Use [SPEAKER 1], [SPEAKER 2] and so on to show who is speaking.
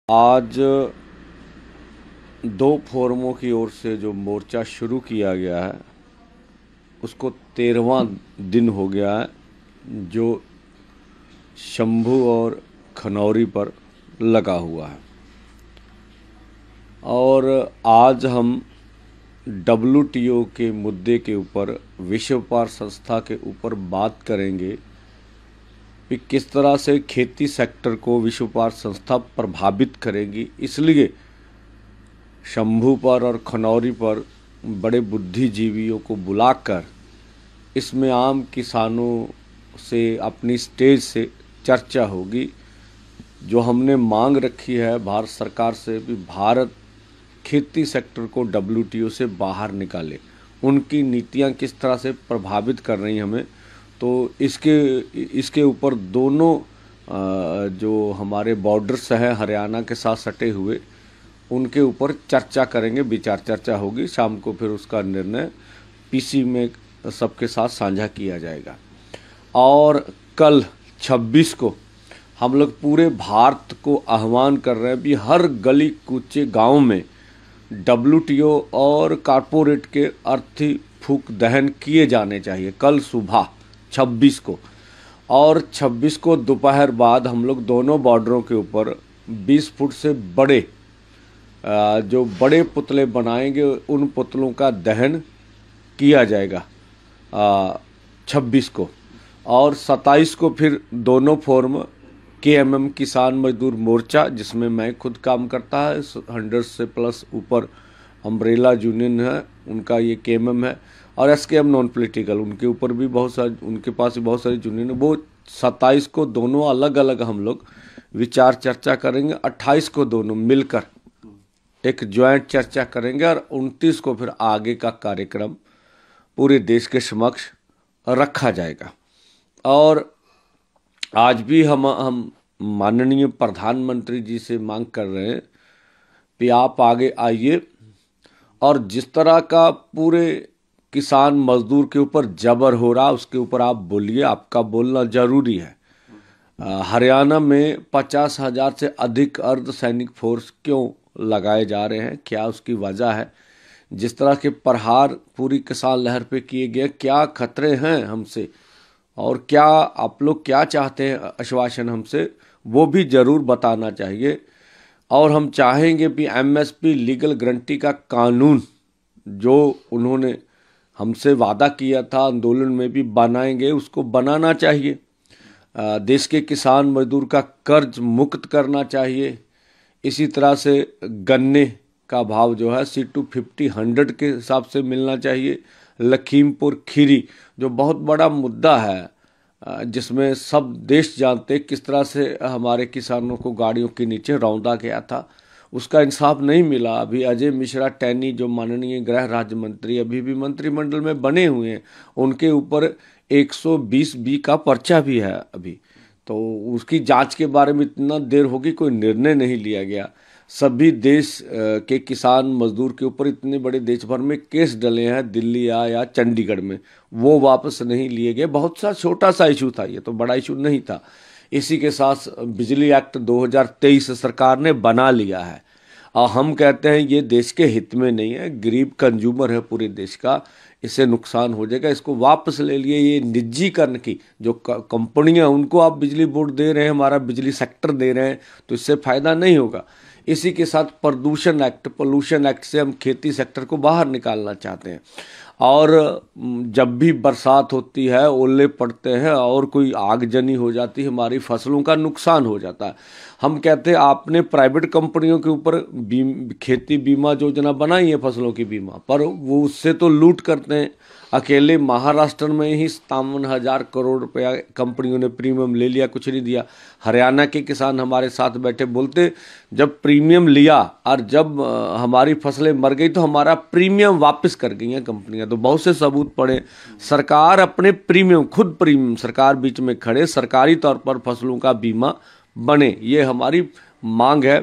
[SPEAKER 1] आज दो फोरमों की ओर से जो मोर्चा शुरू किया गया है उसको 13वां दिन हो गया है जो शंभू और खनौरी पर लगा हुआ है। और आज हम WTO के मुद्दे के ऊपर, विश्व व्यापार संस्था के ऊपर बात करेंगे कि किस तरह से खेती सेक्टर को विश्व व्यापार संस्था प्रभावित करेगी। इसलिए शंभू पर और खनौरी पर बड़े बुद्धिजीवियों को बुलाकर इसमें आम किसानों से अपनी स्टेज से चर्चा होगी। जो हमने मांग रखी है भारत सरकार से भी भारत खेती सेक्टर को WTO से बाहर निकाले, उनकी नीतियां किस तरह से प्रभावित कर रही हैं हमें, तो इसके ऊपर दोनों जो हमारे बॉर्डर्स हैं हरियाणा के साथ सटे हुए, उनके ऊपर चर्चा करेंगे, विचार चर्चा होगी। शाम को फिर उसका निर्णय PC में सबके साथ साझा किया जाएगा। और कल 26 को हम लोग पूरे भारत को आह्वान कर रहे हैं भी हर गली कूचे गांव में WTO और कॉरपोरेट के अर्थी फूंक दहन किए जाने चाहिए कल सुबह 26 को। और 26 को दोपहर बाद हम लोग दोनों बॉर्डरों के ऊपर 20 फुट से बड़े जो बड़े पुतले बनाएंगे उन पुतलों का दहन किया जाएगा 26 को। और 27 को फिर दोनों फोरम KMM किसान मजदूर मोर्चा, जिसमें मैं खुद काम करता है, 100 से प्लस ऊपर अम्ब्रेला यूनियन है उनका, ये KMM है, और SKM नॉन पॉलिटिकल, उनके ऊपर भी बहुत सारे, उनके पास भी बहुत सारी यूनियन है। वो 27 को दोनों अलग अलग हम लोग विचार चर्चा करेंगे। 28 को दोनों मिलकर एक ज्वाइंट चर्चा करेंगे और 29 को फिर आगे का कार्यक्रम पूरे देश के समक्ष रखा जाएगा। और आज भी हम माननीय प्रधानमंत्री जी से मांग कर रहे हैं कि आप आगे आइए और जिस तरह का पूरे किसान मजदूर के ऊपर जबर हो रहा उसके ऊपर आप बोलिए, आपका बोलना जरूरी है। हरियाणा में 50,000 से अधिक अर्धसैनिक फोर्स क्यों लगाए जा रहे हैं, क्या उसकी वजह है? जिस तरह के प्रहार पूरी किसान लहर पे किए गए, क्या खतरे हैं हमसे और क्या आप लोग क्या चाहते हैं आश्वासन हमसे, वो भी जरूर बताना चाहिए। और हम चाहेंगे कि MSP लीगल गारंटी का कानून जो उन्होंने हमसे वादा किया था आंदोलन में भी बनाएंगे, उसको बनाना चाहिए। देश के किसान मजदूर का कर्ज मुक्त करना चाहिए। इसी तरह से गन्ने का भाव जो है C250 100 के हिसाब से मिलना चाहिए। लखीमपुर खीरी जो बहुत बड़ा मुद्दा है, जिसमें सब देश जानते किस तरह से हमारे किसानों को गाड़ियों के नीचे रौंदा गया था, उसका इंसाफ नहीं मिला। अभी अजय मिश्रा टैनी जो माननीय गृह राज्य मंत्री अभी भी मंत्रिमंडल में बने हुए हैं, उनके ऊपर 120B का पर्चा भी है अभी, तो उसकी जांच के बारे में इतना देर होगी, कोई निर्णय नहीं लिया गया। सभी देश के किसान मजदूर के ऊपर इतने बड़े देश भर में केस डले हैं, दिल्ली या चंडीगढ़ में, वो वापस नहीं लिए गए। बहुत सा छोटा सा इशू था, ये तो बड़ा इशू नहीं था। इसी के साथ बिजली एक्ट 2023 सरकार ने बना लिया है और हम कहते हैं ये देश के हित में नहीं है, गरीब कंज्यूमर है पूरे देश का, इससे नुकसान हो जाएगा, इसको वापस ले लिए। ये निजीकरण की जो कंपनियां उनको आप बिजली बोर्ड दे रहे हैं, हमारा बिजली सेक्टर दे रहे हैं, तो इससे फायदा नहीं होगा। इसी के साथ पोल्यूशन एक्ट से हम खेती सेक्टर को बाहर निकालना चाहते हैं। और जब भी बरसात होती है, ओले पड़ते हैं और कोई आगजनी हो जाती है, हमारी फसलों का नुकसान हो जाता है। हम कहते हैं आपने प्राइवेट कंपनियों के ऊपर खेती बीमा योजना बनाई है फसलों की बीमा, पर वो उससे तो लूट करते हैं। अकेले महाराष्ट्र में ही 57,000 करोड़ रुपया कंपनियों ने प्रीमियम ले लिया, कुछ नहीं दिया। हरियाणा के किसान हमारे साथ बैठे बोलते जब प्रीमियम लिया और जब हमारी फसलें मर गई तो हमारा प्रीमियम वापस कर गई हैं कंपनियां। तो बहुत से सबूत पड़े, सरकार अपने प्रीमियम, खुद प्रीमियम सरकार बीच में खड़े, सरकारी तौर पर फसलों का बीमा बने, ये हमारी मांग है।